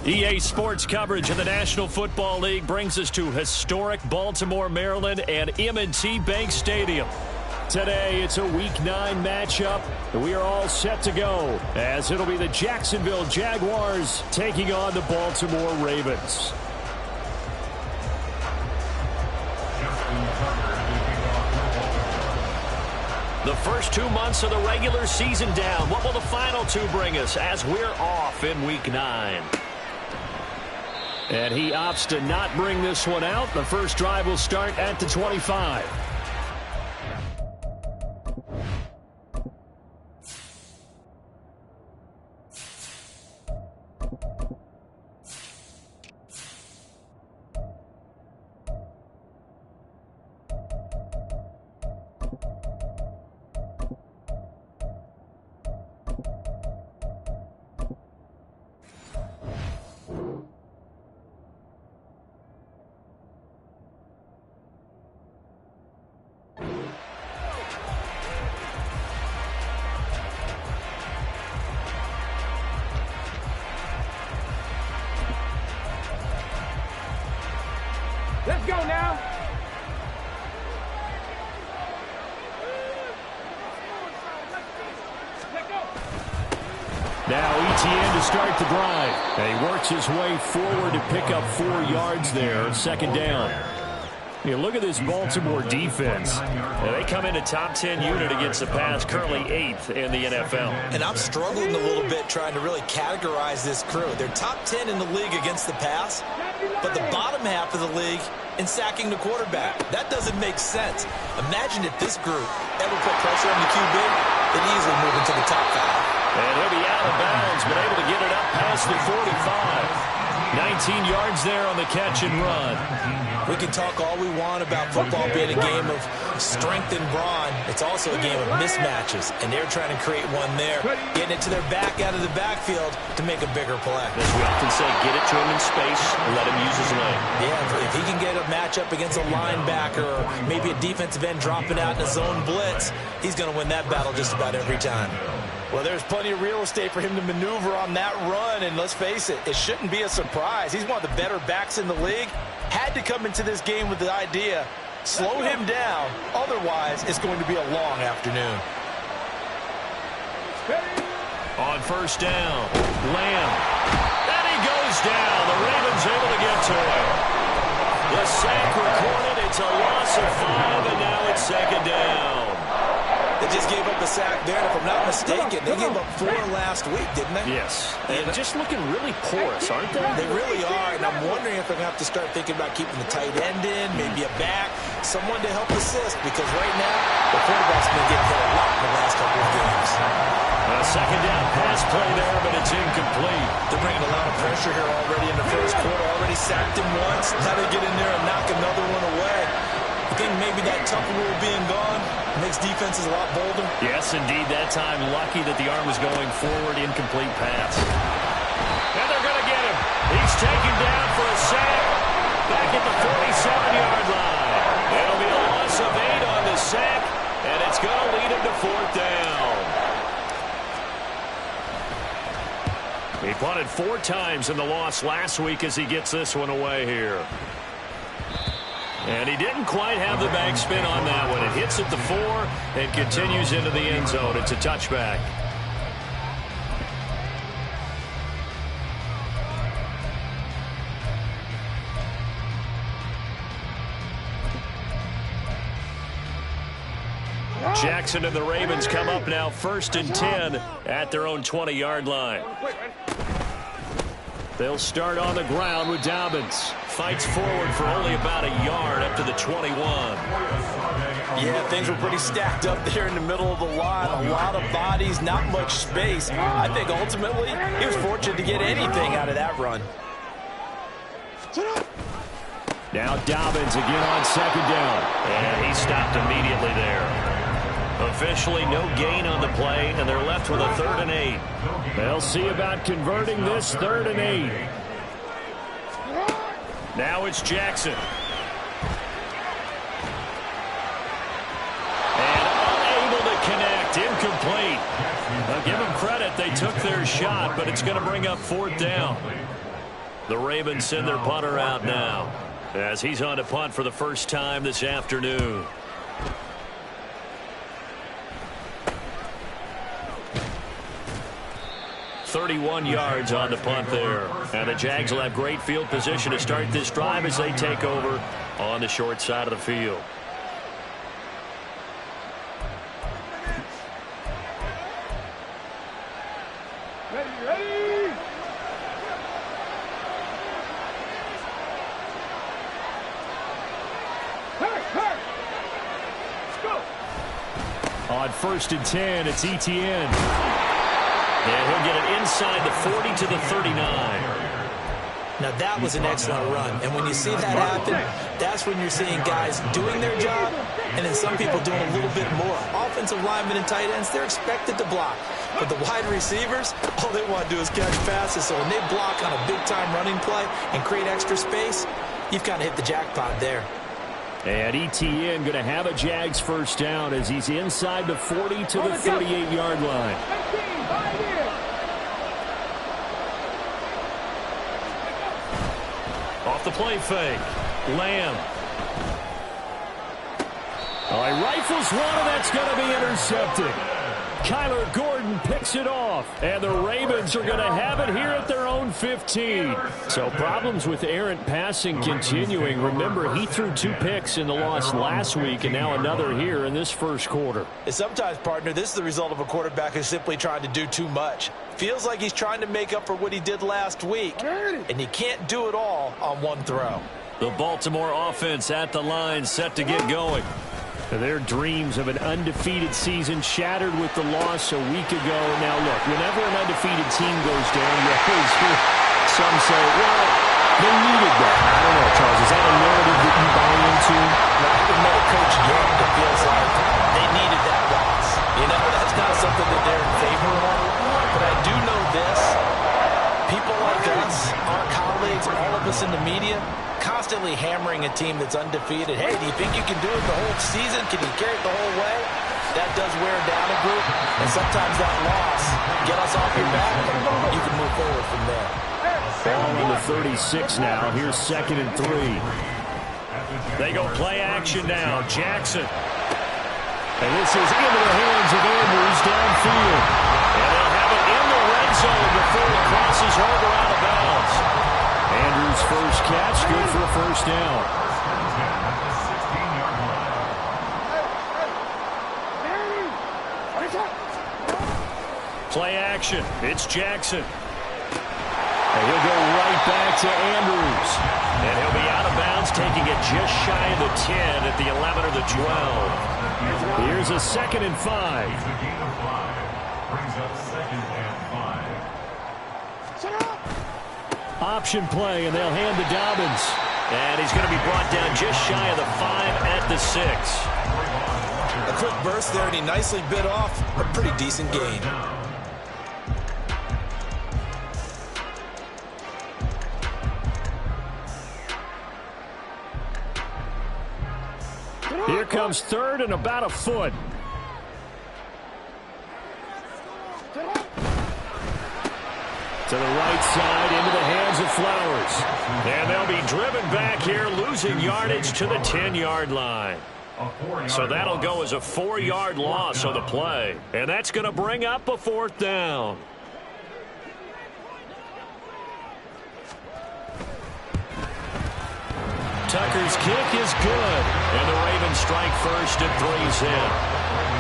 EA Sports coverage of the National Football League brings us to historic Baltimore, Maryland and M&T Bank Stadium. Today, it's a Week 9 matchup, and we are all set to go, as it'll be the Jacksonville Jaguars taking on the Baltimore Ravens. The first 2 months of the regular season down. What will the final 2 bring us as we're off in Week 9? And he opts to not bring this one out. The first drive will start at the 25. Let's go now. Now ETN to start the drive. And he works his way forward to pick up 4 yards there. Second down. You look at this Baltimore defense. They come in a top 10 unit against the pass, currently 8th in the NFL. And I'm struggling a little bit trying to really categorize this crew. They're top 10 in the league against the pass, but the bottom half of the league in sacking the quarterback. That doesn't make sense. Imagine if this group ever put pressure on the QB, they'd easily move into the top 5. And he'll be out of bounds, but able to get it up past the 45. 19 yards there on the catch and run. We can talk all we want about football being a game of strength and brawn. It's also a game of mismatches, and they're trying to create one there, getting it to their back out of the backfield to make a bigger play. As we often say, get it to him in space, let him use his leg. Yeah, if he can get a matchup against a linebacker or maybe a defensive end dropping out in a zone blitz, he's going to win that battle just about every time. Well, there's plenty of real estate for him to maneuver on that run, and let's face it, it shouldn't be a surprise. He's one of the better backs in the league. Had to come into this game with the idea, slow him down, otherwise it's going to be a long afternoon. On first down, Lamb. And he goes down. The Ravens able to get to him. The sack recorded. It's a loss of 5, and now it's second down. They just gave up a sack there, and if I'm not mistaken, they gave up 4 last week, didn't they? Yes. And just looking really porous, aren't they? They really are, and I'm wondering if they're going to have to start thinking about keeping the tight end in, maybe a back, someone to help assist, because right now, the quarterback's been getting hit a lot in the last couple of games. A second down pass play there, but it's incomplete. They're bringing a lot of pressure here already in the first quarter, already sacked him once. Now they get in there and knock another one away. I think maybe that tough rule being gone makes defenses a lot bolder. Yes, indeed. That time, lucky that the arm was going forward. Incomplete pass. And they're going to get him. He's taken down for a sack. Back at the 47-yard line. It'll be a loss of 8 on the sack, and it's going to lead him to 4th down. He punted 4 times in the loss last week as he gets this one away here. And he didn't quite have the backspin on that one. It hits at the 4 and continues into the end zone. It's a touchback. Jackson and the Ravens come up now 1st and 10 at their own 20-yard line. They'll start on the ground with Dobbins. Fights forward for only about a yard up to the 21. Yeah, things were pretty stacked up there in the middle of the line. A lot of bodies, not much space. I think ultimately he was fortunate to get anything out of that run. Now Dobbins again on second down. And he stopped immediately there. Officially no gain on the play, and they're left with a 3rd and 8. They'll see about converting this 3rd and 8. Now it's Jackson. And unable to connect. Incomplete. Now give them credit. They took their shot, but it's going to bring up 4th down. The Ravens send their punter out now as he's on to punt for the first time this afternoon. .31 yards on the punt there. And the Jags will have great field position to start this drive as they take over on the short side of the field. On 1st and 10, it's Etienne. And he'll get it inside the 40 to the 39. Now that was an excellent run. And when you see that happen, that's when you're seeing guys doing their job and then some people doing a little bit more. Offensive linemen and tight ends, they're expected to block. But the wide receivers, all they want to do is catch passes. So when they block on a big-time running play and create extra space, you've kind of hit the jackpot there. And Etienne going to have a Jags first down as he's inside the 40 to the 38-yard line. Off the play fake. Lamb. Oh, he rifles one, and that's going to be intercepted. Kyler Gordon picks it off, and the Ravens are going to have it here at their own 15. So problems with errant passing continuing. Remember, he threw 2 picks in the loss last week, and now another here in this first quarter. And sometimes, partner, this is the result of a quarterback who's simply trying to do too much. Feels like he's trying to make up for what he did last week, and you can't do it all on one throw. The Baltimore offense at the line, set to get going. Their dreams of an undefeated season shattered with the loss a week ago. Now, look, whenever an undefeated team goes down, you always hear some say, well, they needed that. I don't know, Charles. Is that a narrative that you buy into? Well, I haven't met a coach yet that feels like they needed that loss. You know, that's not something that they're in favor of. But I do know this. People like us, our colleagues, all of us in the media, constantly hammering a team that's undefeated. Hey, do you think you can do it the whole season? Can you carry it the whole way? That does wear down a group. And sometimes that loss, get us off your back, you can move forward from there. Ball on the 36 now. Here's 2nd and 3. They go play action now. Jackson. And this is into the hands of Andrews downfield. And they'll have it in the red zone before it crosses over out of bounds. Andrews' first catch, good for a first down. Play action. It's Jackson. And he'll go right back to Andrews. And he'll be out of bounds, taking it just shy of the 10 at the 11 or the 12. Here's a 2nd and 5. Option play, and they'll hand to Dobbins. And he's going to be brought down just shy of the 5 at the 6. A quick burst there, and he nicely bit off a pretty decent gain. Here comes 3rd and about a foot. To the right side, into the hands of Flowers. And they'll be driven back here, losing yardage to the 10-yard line. So that'll go as a 4-yard loss on the play. And that's going to bring up a 4th down. Tucker's kick is good. And the Ravens strike first and 3's in.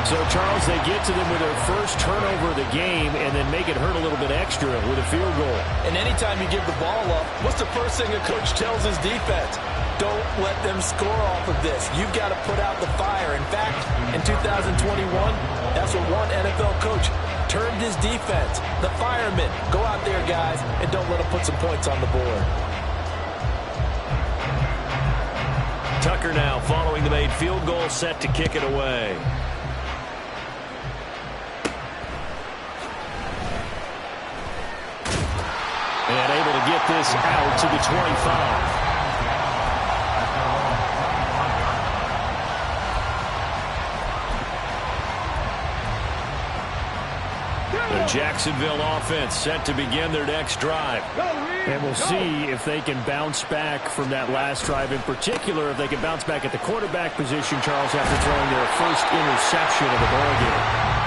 So, Charles, they get to them with their first turnover of the game and then make it hurt a little bit extra with a field goal. And anytime you give the ball up, what's the first thing a coach tells his defense? Don't let them score off of this. You've got to put out the fire. In fact, in 2021, that's what one NFL coach termed his defense. The firemen. Go out there, guys, and don't let them put some points on the board. Tucker now following the made field goal, set to kick it away. And able to get this out to the 25. The Jacksonville offense set to begin their next drive. And we'll see if they can bounce back from that last drive. In particular, if they can bounce back at the quarterback position, Charles, after throwing their first interception of the ball game.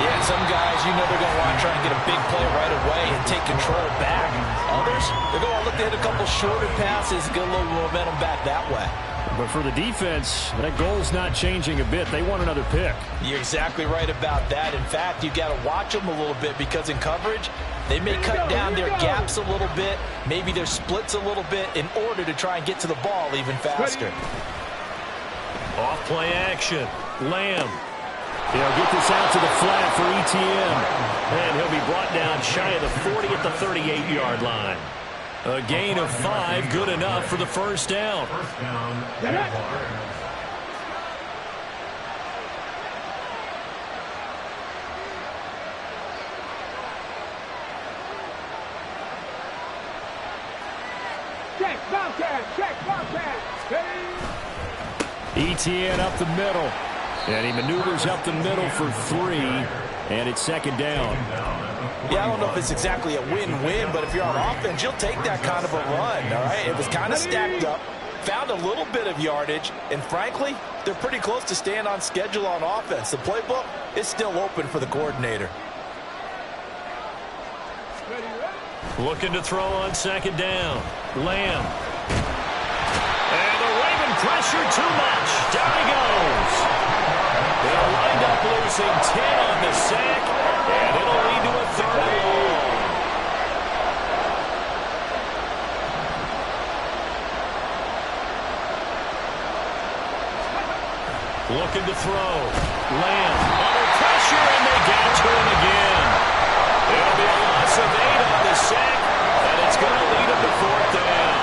Yeah, some guys, you know they're going to want to try and get a big play right away and take control back. Others, they're going to look to hit a couple shorter passes, get a little momentum back that way. But for the defense, that goal's not changing a bit. They want another pick. You're exactly right about that. In fact, you've got to watch them a little bit because in coverage, they may cut down their gaps a little bit, maybe their splits a little bit in order to try and get to the ball even faster. Off play action. Lamb. He'll get this out to the flat for ETN. And he'll be brought down shy of the 40 at the 38-yard line. A gain of 5, good enough for the first down. ETN up the middle. And he maneuvers up the middle for 3. And it's second down. Yeah, I don't know if it's exactly a win-win, but if you're on offense, you'll take that kind of a run, all right? It was kind of stacked up, found a little bit of yardage, and frankly, they're pretty close to staying on schedule on offense. The playbook is still open for the coordinator. Looking to throw on second down. Lamb. And the Raven pressure too much. Down he goes. They'll wind up losing 10 on the sack, and it'll lead to a third and long. Looking to throw. Lamb under pressure, and they get to him again. It'll be a loss of 8 on the sack, and it's going to lead him to fourth down.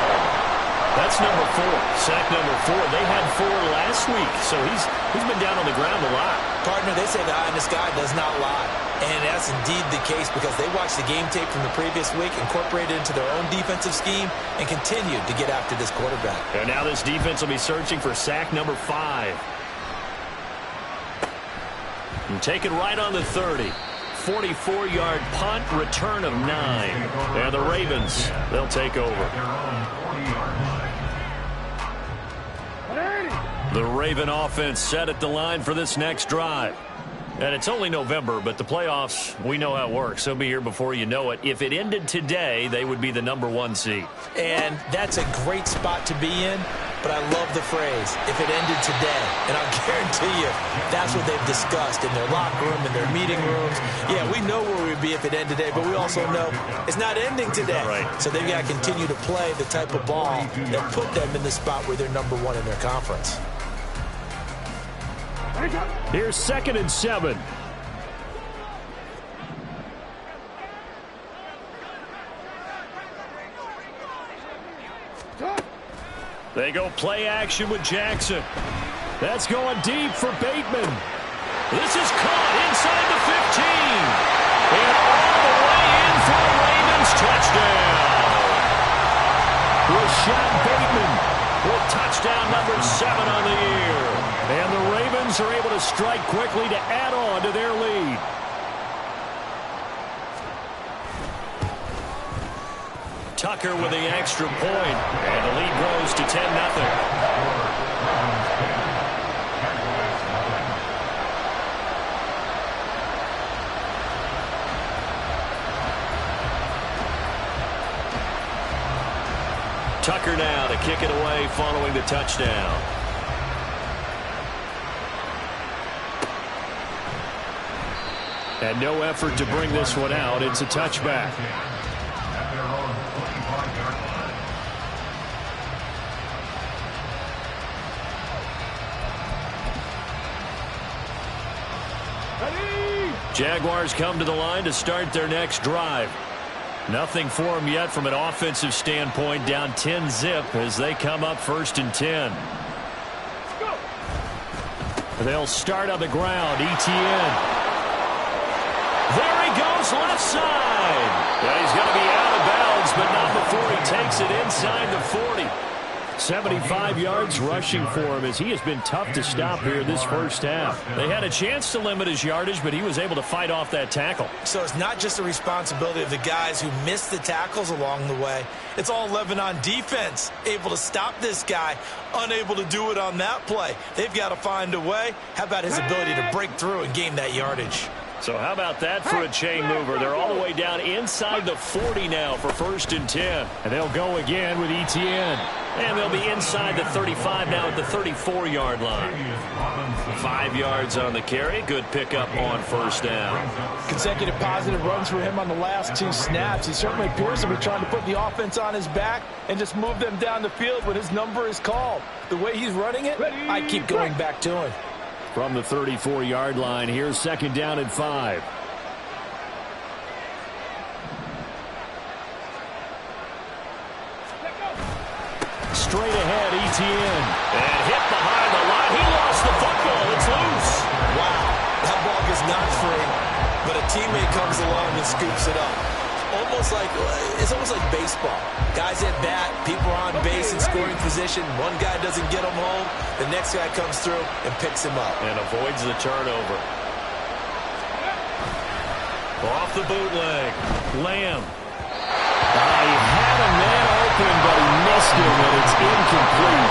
That's number 4, sack number 4. They had 4 last week, so he's been down on the ground a lot. Partner, they say the eye in the sky does not lie. And that's indeed the case because they watched the game tape from the previous week, incorporated it into their own defensive scheme, and continued to get after this quarterback. And now this defense will be searching for sack number 5. And take it right on the 30. 44-yard punt, return of 9. And the Ravens, they'll take over. The Raven offense set at the line for this next drive. And it's only November, but the playoffs, we know how it works. They'll be here before you know it. If it ended today, they would be the number 1 seed. And that's a great spot to be in, but I love the phrase, if it ended today. And I'll guarantee you, that's what they've discussed in their locker room, in their meeting rooms. Yeah, we know where we'd be if it ended today, but we also know it's not ending today. Right. So they've got to continue to play the type of ball that put them in the spot where they're number 1 in their conference. Here's 2nd and 7. They go play action with Jackson. That's going deep for Bateman. This is caught inside the 15. And all the way in for the Ravens touchdown. Rashad Bateman with touchdown number 7 on the year. And the Ravens are able to strike quickly to add on to their lead. Tucker with the extra point, and the lead grows to 10-0. Tucker now to kick it away following the touchdown. And no effort to bring this one out. It's a touchback. Jaguars come to the line to start their next drive. Nothing for them yet from an offensive standpoint. Down 10-zip as they come up 1st and 10. They'll start on the ground. ETN. There he goes left side. Well, he's going to be out of bounds, but not before he takes it inside the 40. 75 yards rushing for him as he has been tough to stop here this first half. They had a chance to limit his yardage, but he was able to fight off that tackle. So it's not just the responsibility of the guys who missed the tackles along the way. It's all Lebanon defense able to stop this guy, unable to do it on that play. They've got to find a way. How about his ability to break through and gain that yardage? So how about that for a chain mover? They're all the way down inside the 40 now for 1st and 10. And they'll go again with Etienne. And they'll be inside the 35 now at the 34-yard line. 5 yards on the carry. Good pickup on 1st down. Consecutive positive runs for him on the last 2 snaps. He certainly appears to be trying to put the offense on his back and just move them down the field when his number is called. The way he's running it, I keep going back to him. From the 34-yard line, here's 2nd down and 5. Straight ahead, Etienne. And hit behind the line. He lost the football. It's loose. Wow, that ball is not free, but a teammate comes along and scoops it up. It's almost like baseball. Guys at bat, people are on base in scoring position. One guy doesn't get him home. The next guy comes through and picks him up. And avoids the turnover. Off the bootleg. Lamb. He had a man open, but he missed him, and it's incomplete.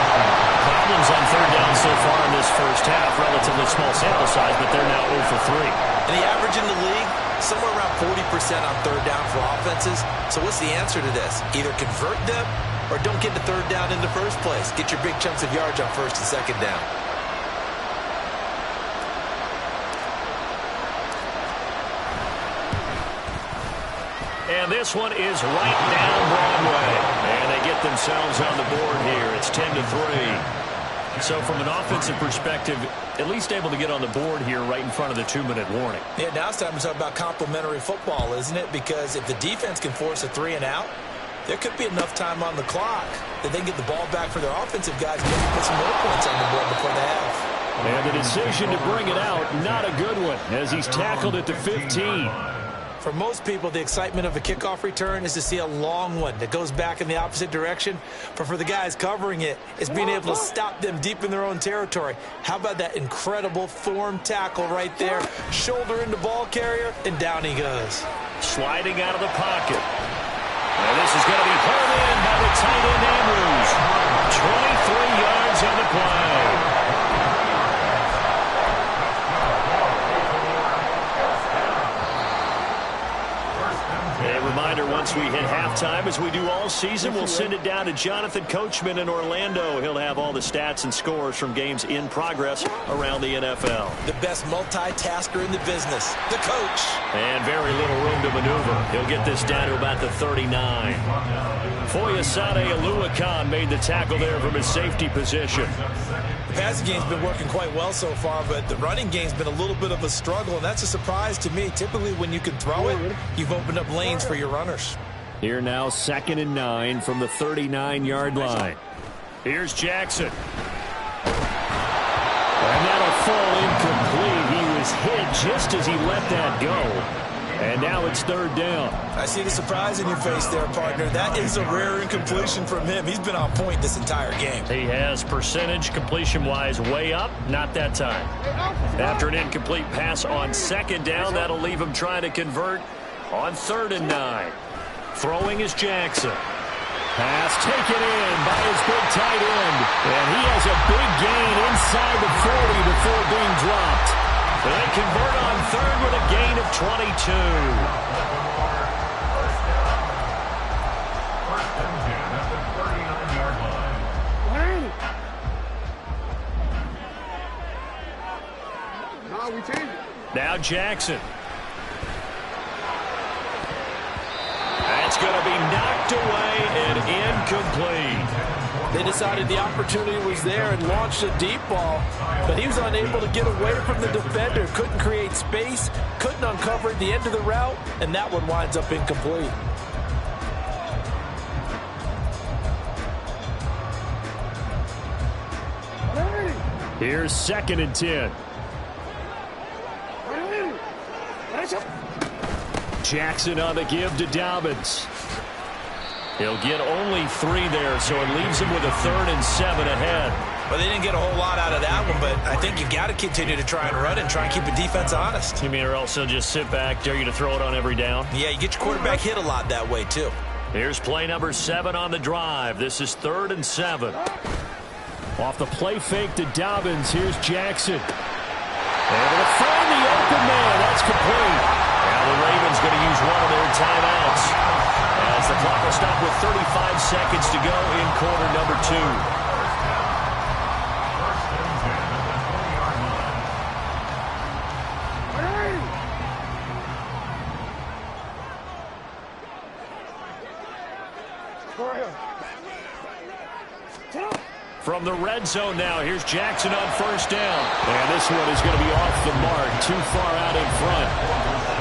Problems on 3rd down so far in this first half. Relatively small sample size, but they're now 0 for 3. And the average in the league, somewhere around 40% on 3rd down for offenses. So what's the answer to this? Either convert them or don't get to 3rd down in the first place. Get your big chunks of yards on 1st and 2nd down. And this one is right down Broadway. And they get themselves on the board here. It's 10-3. So from an offensive perspective, at least able to get on the board here right in front of the 2-minute warning. Yeah, now it's time to talk about complementary football, isn't it? Because if the defense can force a 3 and out, there could be enough time on the clock that they can get the ball back for their offensive guys and maybe put some more points on the board before the half. And the decision to bring it out, not a good one, as he's tackled at the 15. For most people, the excitement of a kickoff return is to see a long one that goes back in the opposite direction. But for the guys covering it, it's being able to stop them deep in their own territory. How about that incredible form tackle right there? Shoulder into ball carrier, and down he goes. Sliding out of the pocket. And this is going to be pulled in by the tight end Andrews. 23 yards on the play. Reminder, once we hit halftime, as we do all season, we'll send it down to Jonathan Coachman in Orlando. He'll have all the stats and scores from games in progress around the NFL. The best multitasker in the business, the coach. And very little room to maneuver. He'll get this down to about the 39. Foyesade Oluwakan made the tackle there from his safety position. The passing game's been working quite well so far, but the running game's been a little bit of a struggle, and that's a surprise to me. Typically, when you can throw it, you've opened up lanes for your runners. Here now, 2nd and 9 from the 39-yard line. Here's Jackson. And that'll fall incomplete. He was hit just as he let that go. And now it's 3rd down. I see the surprise in your face there, partner. That is a rare incompletion from him. He's been on point this entire game. He has percentage completion-wise way up. Not that time. After an incomplete pass on 2nd down, that'll leave him trying to convert on 3rd and 9. Throwing is Jackson. Pass taken in by his big tight end. And he has a big gain inside the 40 before being dropped. They convert on 3rd with a gain of 22. Now Jackson. That's going to be knocked away and incomplete. They decided the opportunity was there and launched a deep ball, but he was unable to get away from the defender, couldn't create space, couldn't uncover the end of the route, and that one winds up incomplete. Here's 2nd and 10. Jackson on the give to Dobbins. He'll get only 3 there, so it leaves him with a 3rd and 7 ahead. Well, they didn't get a whole lot out of that one, but I think you've got to continue to try and run and try and keep the defense honest. You mean or else he'll just sit back, dare you to throw it on every down? Yeah, you get your quarterback hit a lot that way, too. Here's play number 7 on the drive. This is 3rd and 7. Off the play fake to Dobbins. Here's Jackson. Able to find the open man. That's complete. Now the Ravens going to use one of their timeouts, as the clock will stop with 35 seconds to go in quarter number 2. From the red zone now, here's Jackson on 1st down. And this one is going to be off the mark, too far out in front.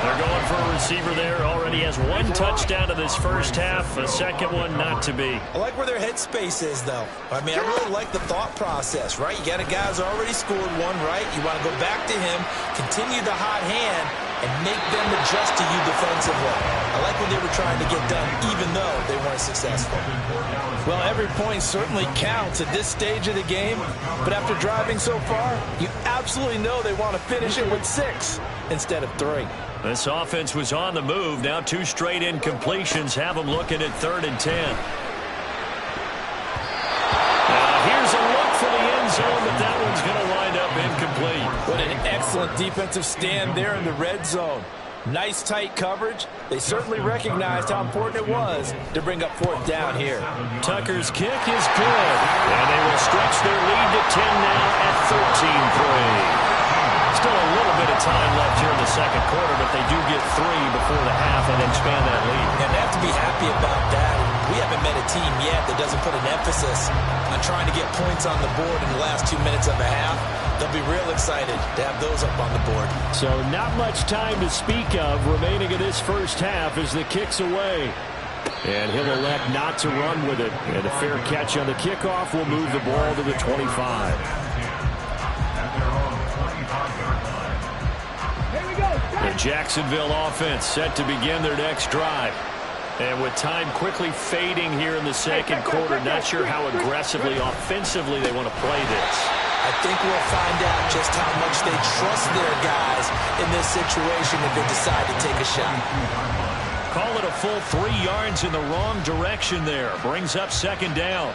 They're going for a receiver there. Already has 1 touchdown in this first half. A second one not to be. I like where their headspace is, though. I mean, I really like the thought process, right? You got a guy who's already scored 1, right? You want to go back to him, continue the hot hand, and make them adjust to you defensively. I like what they were trying to get done, even though they weren't successful. Well, every point certainly counts at this stage of the game, but after driving so far, you absolutely know they want to finish it with 6 instead of 3. This offense was on the move. Now 2 straight incompletions have them looking at 3rd and 10. Here's a look for the end zone, but that one's going to wind up incomplete. What an excellent defensive stand there in the red zone. Nice tight coverage. They certainly recognized how important it was to bring up 4th down here. Tucker's kick is good, and they will stretch their lead to 10 now at 13-3. Still a little bit of time left here in the second quarter, but they do get 3 before the half and expand that lead. And they have to be happy about that. We haven't met a team yet that doesn't put an emphasis on trying to get points on the board in the last 2 minutes of a half. They'll be real excited to have those up on the board. So not much time to speak of remaining in this first half as the kick's away. And he'll elect not to run with it. And a fair catch on the kickoff will move the ball to the 25. The Jacksonville offense set to begin their next drive. And with time quickly fading here in the second quarter, not sure how aggressively, offensively they want to play this. I think we'll find out just how much they trust their guys in this situation if they decide to take a shot. Call it a full 3 yards in the wrong direction there. Brings up 2nd down.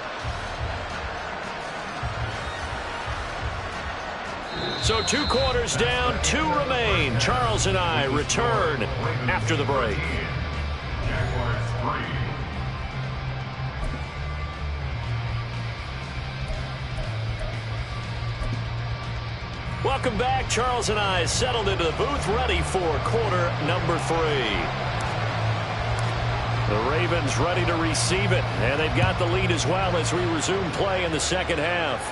So 2 quarters down, 2 remain. Charles and I return after the break. Welcome back. Charles and I settled into the booth, ready for quarter number 3. The Ravens ready to receive it, and they've got the lead as well as we resume play in the second half.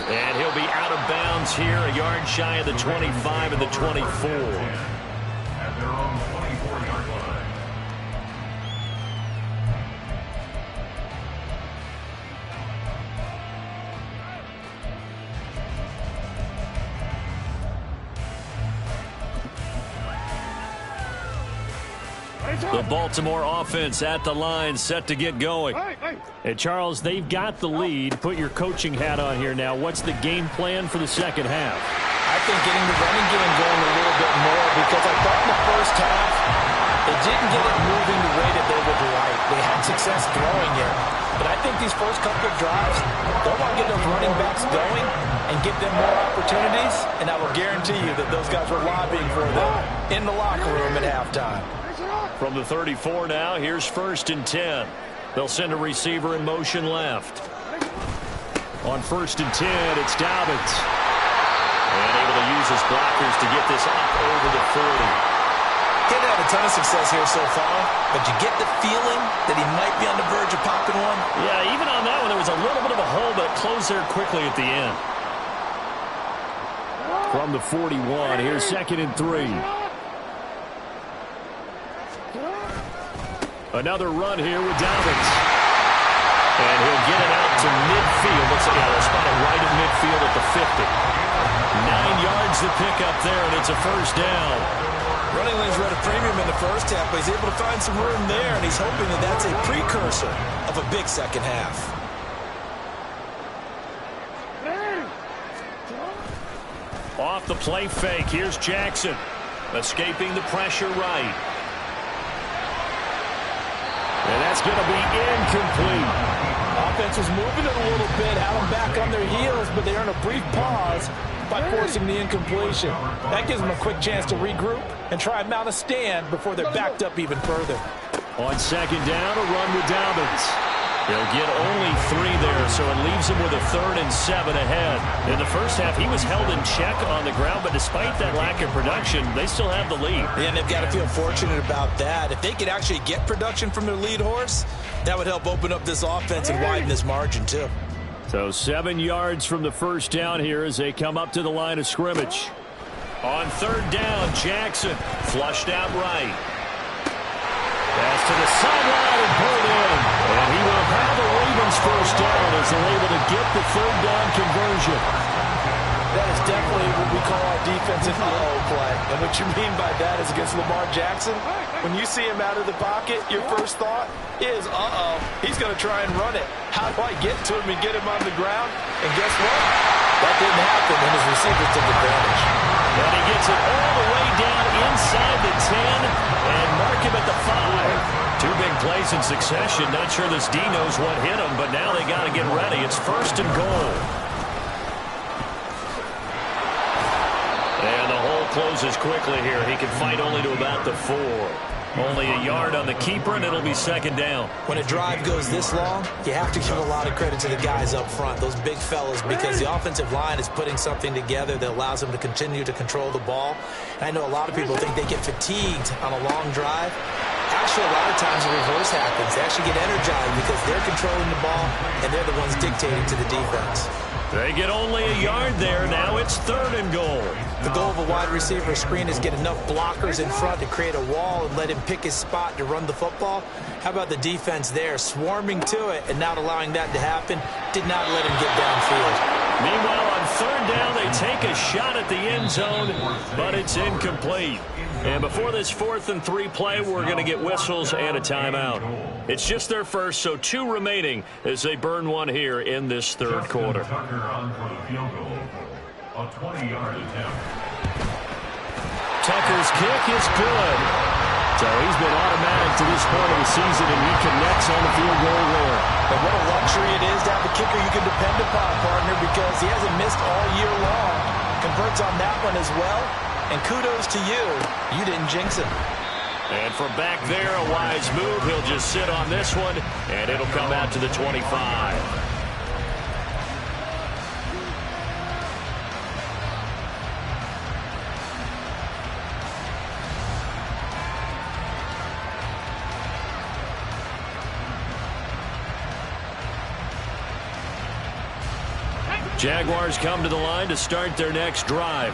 And he'll be out of bounds here, a yard shy of the 25 and the 24. At their own 24-yard line. The Baltimore offense at the line, set to get going. And Charles, they've got the lead. Put your coaching hat on here now. What's the game plan for the second half? I think getting the running game going a little bit more, because I thought in the first half they didn't get it moving the way that they would like. They had success throwing it, but I think these first couple of drives, they'll want to get those running backs going and give them more opportunities, and I will guarantee you that those guys were lobbying for them in the locker room at halftime. From the 34 now, here's 1st and 10. They'll send a receiver in motion left. On 1st and 10, it's Dobbins. And able to use his blockers to get this up over the 40. He hasn't had a ton of success here so far, but you get the feeling that he might be on the verge of popping one. Yeah, even on that one, there was a little bit of a hole, but closed there quickly at the end. From the 41, here's 2nd and 3. Another run here with Dobbins. And he'll get it out to midfield. Looks like they'll spot it right at midfield at the 50. 9 yards to pick up there, and it's a 1st down. Running lanes were at a premium in the first half, but he's able to find some room there, and he's hoping that that's a precursor of a big second half. Off the play fake, here's Jackson. Escaping the pressure right. And that's going to be incomplete. Offense was moving it a little bit, had them back on their heels, but they earned a brief pause by forcing the incompletion. That gives them a quick chance to regroup and try and mount a stand before they're backed up even further. On second down, a run with Dobbins. He'll get only 3 there, so it leaves him with a 3rd and 7 ahead. In the first half, he was held in check on the ground, but despite that lack of production, they still have the lead. Yeah, and they've got to feel fortunate about that. If they could actually get production from their lead horse, that would help open up this offense and widen this margin, too. So 7 yards from the first down here as they come up to the line of scrimmage. On 3rd down, Jackson flushed out right. Pass to the sideline and pulled in. And he will have the Ravens first down as they're able to get the 3rd down conversion. That is definitely what we call our defensive uh-oh play. And what you mean by that is against Lamar Jackson, when you see him out of the pocket, your first thought is, uh-oh, he's going to try and run it. How do I get to him and get him on the ground? And guess what? That didn't happen, and his receivers took advantage. And he gets it all the way down inside the 10 and mark him at the 5. 2 big plays in succession. Not sure this D knows what hit him, but now they got to get ready. It's 1st and goal. And the hole closes quickly here. He can fight only to about the 4. Only a yard on the keeper, and it'll be 2nd down. When a drive goes this long, you have to give a lot of credit to the guys up front, those big fellas, because the offensive line is putting something together that allows them to continue to control the ball. And I know a lot of people think they get fatigued on a long drive. Actually, a lot of times the reverse happens. They actually get energized because they're controlling the ball, and they're the ones dictating to the defense. They get only a yard there. Now it's 3rd and goal. The goal of a wide receiver screen is get enough blockers in front to create a wall and let him pick his spot to run the football. How about the defense there, swarming to it and not allowing that to happen? Did not let him get downfield. Meanwhile, on 3rd down, they take a shot at the end zone, but it's incomplete. And before this 4th and 3 play, we're going to get whistles and a timeout. It's just their first, so 2 remaining as they burn one here in this 3rd quarter. Tucker's kick is good. So he's been automatic to this point of the season, and he connects on the field goal there. And what a luxury it is to have a kicker you can depend upon, partner, because he hasn't missed all year long. Converts on that one as well. And kudos to you. You didn't jinx him. And from back there, a wise move. He'll just sit on this one, and it'll come out to the 25. Jaguars come to the line to start their next drive.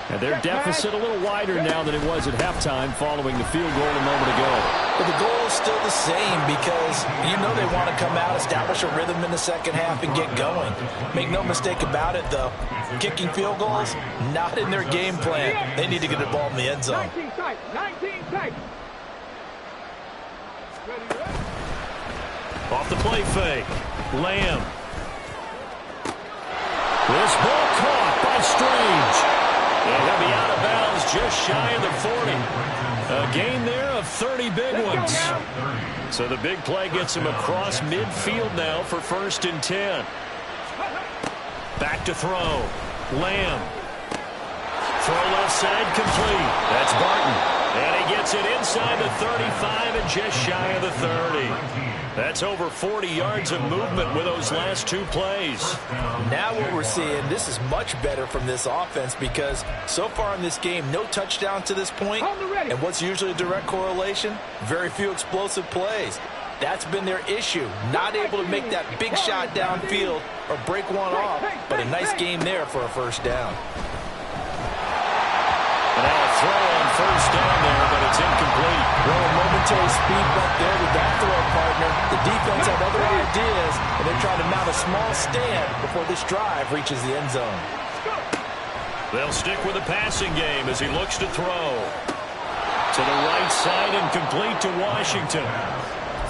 And their deficit a little wider now than it was at halftime following the field goal a moment ago. But the goal is still the same because you know they want to come out, establish a rhythm in the second half, and get going. Make no mistake about it, though. Kicking field goals, not in their game plan. They need to get the ball in the end zone. 19 tight. Off the play fake. Lamb. This ball caught by Strange. And he'll be out of bounds just shy of the 40. A gain there of 30 big ones. So the big play gets him across midfield now for 1st and 10. Back to throw. Lamb. Throw left side complete. That's Barton. And he gets it inside the 35 and just shy of the 30. That's over 40 yards of movement with those last 2 plays. Now what we're seeing, this is much better from this offense because so far in this game, no touchdown to this point. And what's usually a direct correlation? Very few explosive plays. That's been their issue. Not able to make that big shot downfield or break one off. But a nice game there for a first down. Now a throw on first down there, but it's incomplete. Well, a momentary speed bump there with that throw, partner. The defense had other ideas, and they're trying to mount a small stand before this drive reaches the end zone. They'll stick with the passing game as he looks to throw. To the right side and complete to Washington.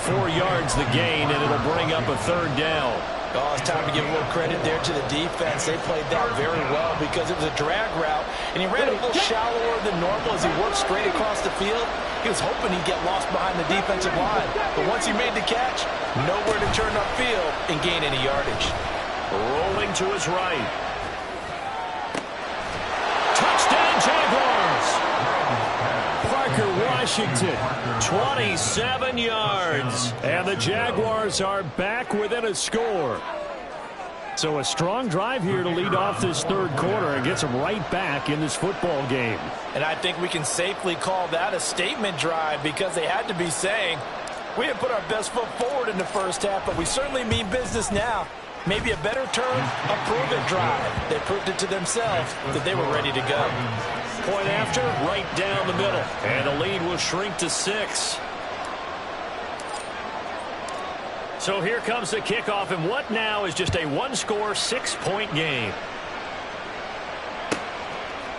4 yards the gain, and it'll bring up a 3rd down. Oh, it's time to give a little credit there to the defense. They played that very well because it was a drag route, and he ran a little shallower than normal as he worked straight across the field. He was hoping he'd get lost behind the defensive line, but once he made the catch, nowhere to turn upfield and gain any yardage. Rolling to his right. Touchdown, Jaguars! Parker Washington, 27 yards. And the Jaguars are back within a score. So a strong drive here to lead off this 3rd quarter and gets them right back in this football game. And I think we can safely call that a statement drive because they had to be saying, we didn't put our best foot forward in the first half, but we certainly mean business now. Maybe a better term, a prove-it drive. They proved it to themselves that they were ready to go. Point after, right down the middle. And the lead will shrink to 6. So here comes the kickoff, and what now is just a 1-score, 6-point game.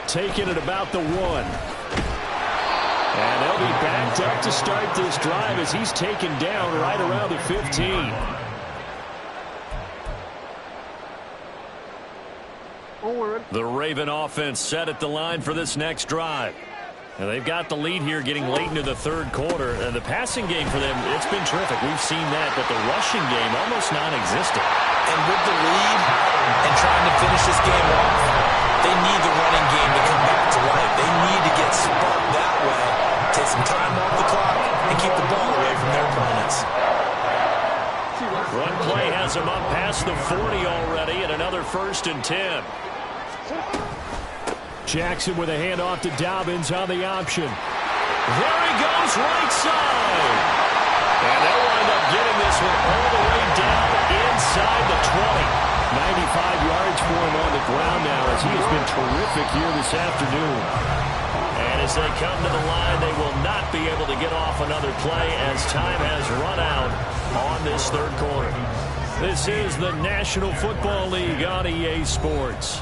Taking it about the 1. And they'll be backed up to start this drive as he's taken down right around the 15. The Raven offense set at the line for this next drive. And they've got the lead here getting late into the 3rd quarter. And the passing game for them, it's been terrific. We've seen that, but the rushing game almost non-existent. And with the lead and trying to finish this game off, they need the running game to come back to life. They need to get sparked that way, take some time off the clock, and keep the ball away from their opponents. Run play has them up past the 40 already, and another 1st and 10. Jackson with a handoff to Dobbins on the option. There he goes, right side. And they'll wind up getting this one all the way down inside the 20. 95 yards for him on the ground now as he has been terrific here this afternoon. And as they come to the line, they will not be able to get off another play as time has run out on this 3rd quarter. This is the National Football League on EA Sports.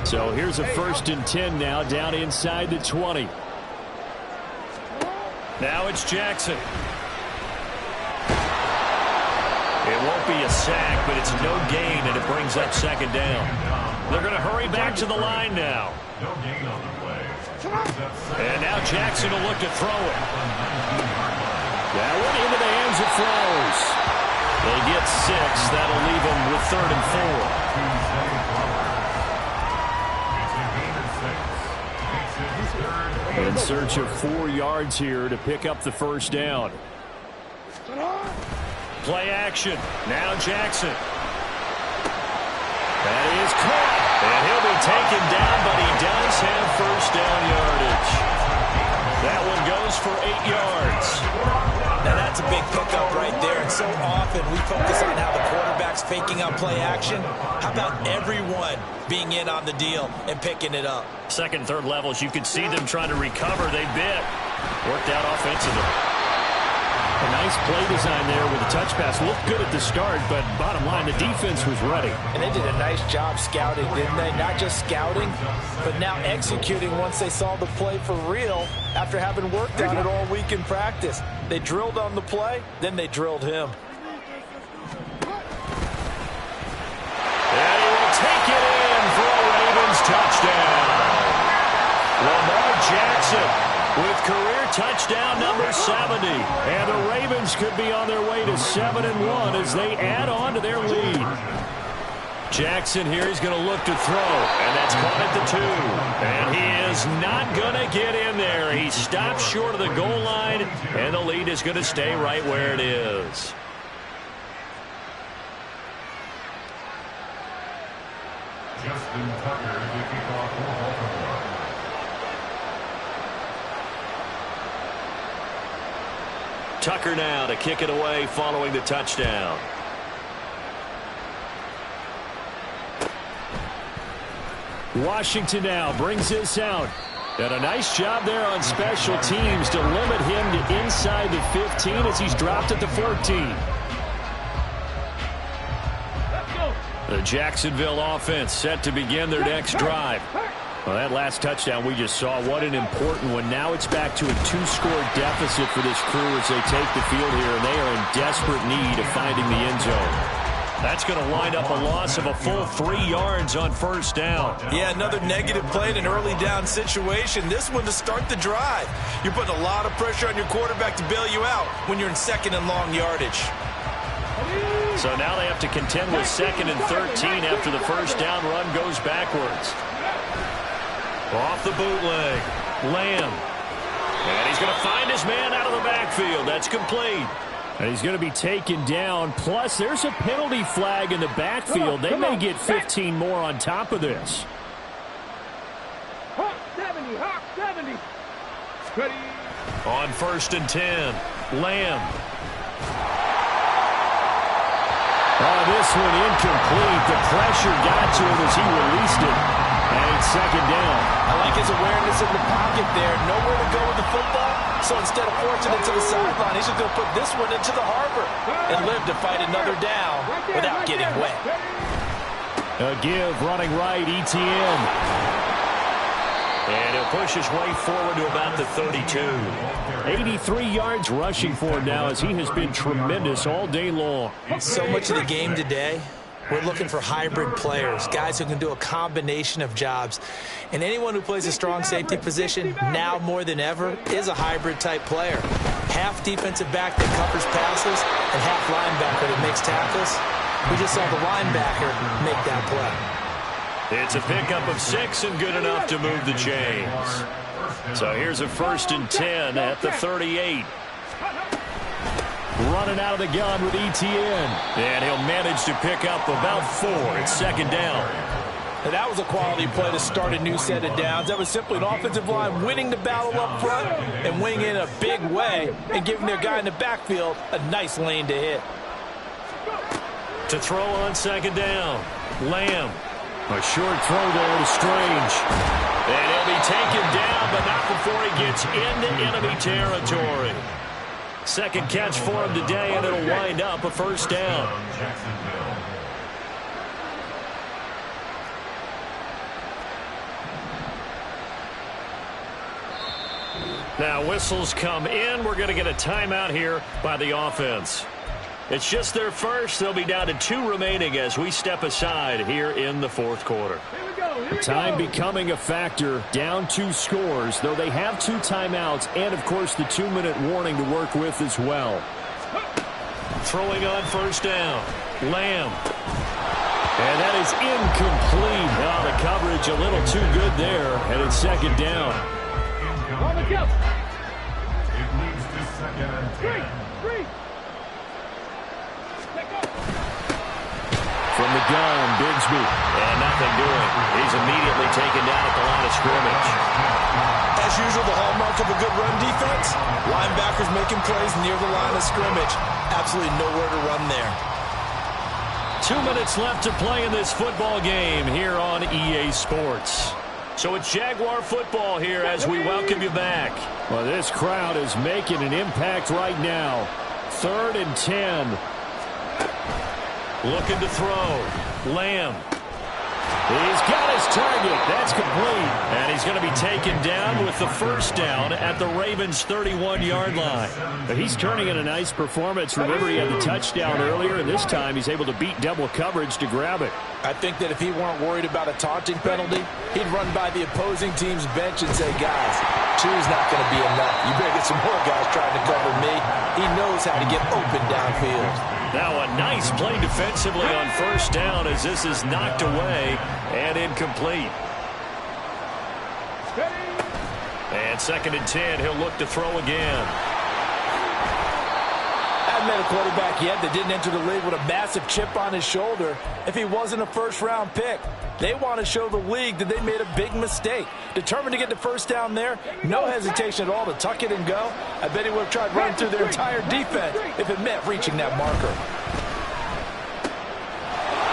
So here's a 1st and 10 now down inside the 20. Now it's Jackson. It won't be a sack, but it's no gain, and it brings up 2nd down. They're going to hurry back to the line now. And now Jackson will look to throw it. That one into the hands of Flowers. They get 6. That'll leave them with 3rd and 4. In search of 4 yards here to pick up the 1st down. Play action. Now Jackson. That is caught. And he'll be taken down, but he does have 1st down yardage. That one goes for 8 yards. Now that's a big pickup right there. And so often we focus on how the quarterback's faking out play action. How about everyone being in on the deal and picking it up? 2nd, 3rd levels, you could see them trying to recover. They bit. Worked out offensively. A nice play design there with a touch pass. Looked good at the start, but bottom line, the defense was ready. And they did a nice job scouting, didn't they? Not just scouting, but now executing once they saw the play for real after having worked on it all week in practice. They drilled on the play, then they drilled him. And he will take it in for a Ravens touchdown. Lamar Jackson with career touchdown number 70. And the Ravens could be on their way to 7-1 as they add on to their lead. Jackson here, he's going to look to throw, and that's caught at the 2. And he is not going to get in there. He stops short of the goal line, and the lead is going to stay right where it is. Justin Tucker to kick off for Baltimore. Tucker now to kick it away following the touchdown. Washington now brings this out. And a nice job there on special teams to limit him to inside the 15 as he's dropped at the 14. The Jacksonville offense set to begin their next drive. Well, that last touchdown we just saw, what an important one. Now it's back to a 2-score deficit for this crew as they take the field here, and they are in desperate need of finding the end zone. That's going to wind up a loss of a full 3 yards on first down. Yeah, another negative play in an early down situation. This one to start the drive. You're putting a lot of pressure on your quarterback to bail you out when you're in second and long yardage. So now they have to contend with 2nd and 13 after the first down run goes backwards. Off the bootleg, Lamb. And he's going to find his man out of the backfield. That's complete. And he's going to be taken down. Plus, there's a penalty flag in the backfield. They may get 15 more on top of this. Hawk 70, Hawk 70. Ready. On 1st and 10, Lamb. Oh, this one incomplete. The pressure got to him as he released it. And it's 2nd down. I like his awareness in the pocket there. Nowhere to go with the football. So instead of forcing it to the sideline, he's just going to put this one into the harbor and live to fight another down without getting wet. A give running right, ETN. And he'll push his way forward to about the 32. 83 yards rushing for him now as he has been tremendous all day long. So much of the game today, we're looking for hybrid players, guys who can do a combination of jobs. And anyone who plays a strong safety position, now more than ever, is a hybrid-type player. Half defensive back that covers passes and half linebacker that makes tackles. We just saw the linebacker make that play. It's a pickup of 6 and good enough to move the chains. So here's a 1st and 10 at the 38. Running out of the gun with ETN. And he'll manage to pick up about 4. It's 2nd down. And that was a quality play to start a new set of downs. That was simply an offensive line winning the battle up front and winning in a big way and giving their guy in the backfield a nice lane to hit. To throw on 2nd down, Lamb. A short throw there to Strange. And he'll be taken down, but not before he gets into enemy territory. 2nd catch for him today, and it'll wind up a 1st down. Now whistles come in. We're going to get a timeout here by the offense. It's just their first. They'll be down to 2 remaining as we step aside here in the 4th quarter. Time becoming a factor, down 2 scores, though they have 2 timeouts and, of course, the 2-minute warning to work with as well. Throwing on 1st down, Lamb. And that is incomplete. Now the coverage a little too good there, and it's 2nd down. On the go. It leads to 2nd and 10. From the gun, Bigsby. And nothing doing. He's immediately taken down at the line of scrimmage. As usual, the hallmark of a good run defense, linebackers making plays near the line of scrimmage. Absolutely nowhere to run there. 2 minutes left to play in this football game here on EA Sports. So it's Jaguar football here as we welcome you back. Well, this crowd is making an impact right now. 3rd and 10. Looking to throw. Lamb. He's got his target. That's complete. And he's going to be taken down with the 1st down at the Ravens' 31-yard line. But he's turning in a nice performance. Remember, he had the touchdown earlier, and this time he's able to beat double coverage to grab it. I think that if he weren't worried about a taunting penalty, he'd run by the opposing team's bench and say, guys, 2's not going to be enough. You better get some more guys trying to cover me. He knows how to get open downfield. Now a nice play defensively on 1st down as this is knocked away and incomplete. And 2nd and 10, he'll look to throw again. Haven't met a quarterback yet that didn't enter the league with a massive chip on his shoulder if he wasn't a 1st-round pick. They want to show the league that they made a big mistake. Determined to get the 1st down there, no hesitation at all to tuck it and go. I bet he would have tried running through their entire defense if it meant reaching that marker.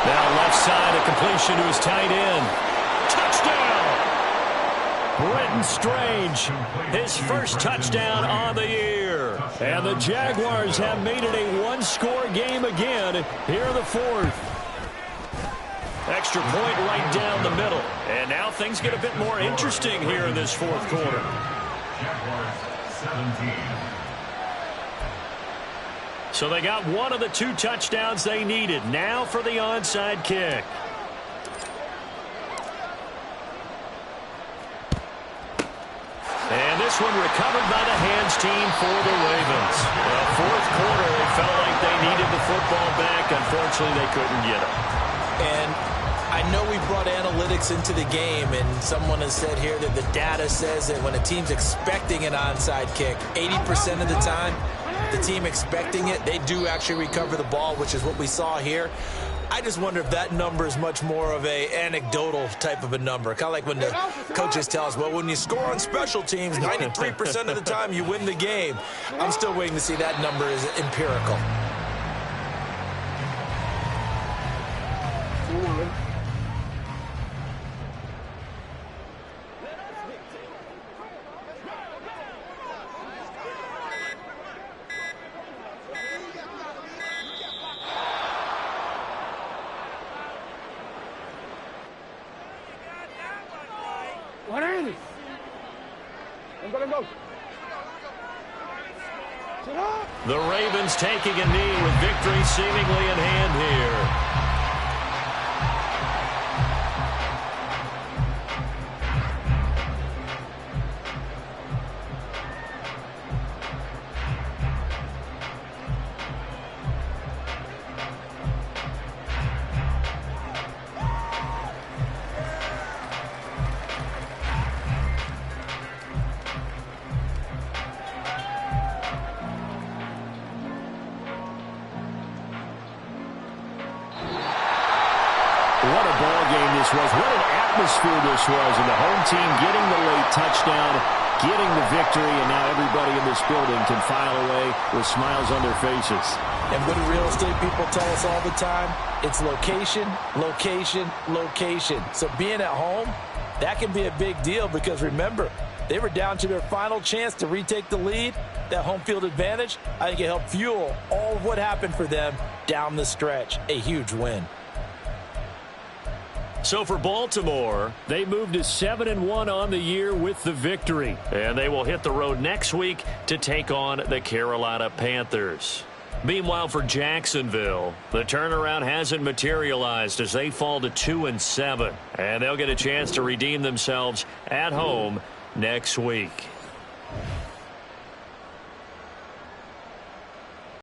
Now left side, a completion to his tight end. Touchdown! Brenton Strange, his 1st touchdown on the year. And the Jaguars have made it a 1-score game again here in the 4th. extra point right down the middle. And now things get a bit more interesting here in this fourth quarter. Jaguars 17. So they got one of the 2 touchdowns they needed. Now for the onside kick. And this one recovered by the hands team for the Ravens. Well, fourth quarter, they felt like they needed the football back. Unfortunately, they couldn't get it. And I know we brought analytics into the game, and someone has said here that the data says that when a team's expecting an onside kick, 80% of the time, the team expecting it, they do actually recover the ball, which is what we saw here. I just wonder if that number is much more of a anecdotal type of a number. Kind of like when the coaches tell us, well, when you score on special teams, 93% of the time you win the game. I'm still waiting to see that number is empirical. What is it? Go. The Ravens taking a knee with victory seemingly in hand here. What a ball game this was. What an atmosphere this was. And the home team getting the late touchdown, getting the victory, and now everybody in this building can file away with smiles on their faces. And what do real estate people tell us all the time? It's location, location, location. So being at home, that can be a big deal because remember, they were down to their final chance to retake the lead. That home field advantage, I think it helped fuel all of what happened for them down the stretch. A huge win. So for Baltimore, they moved to 7-1 on the year with the victory. And they will hit the road next week to take on the Carolina Panthers. Meanwhile, for Jacksonville, the turnaround hasn't materialized as they fall to 2-7. And they'll get a chance to redeem themselves at home next week.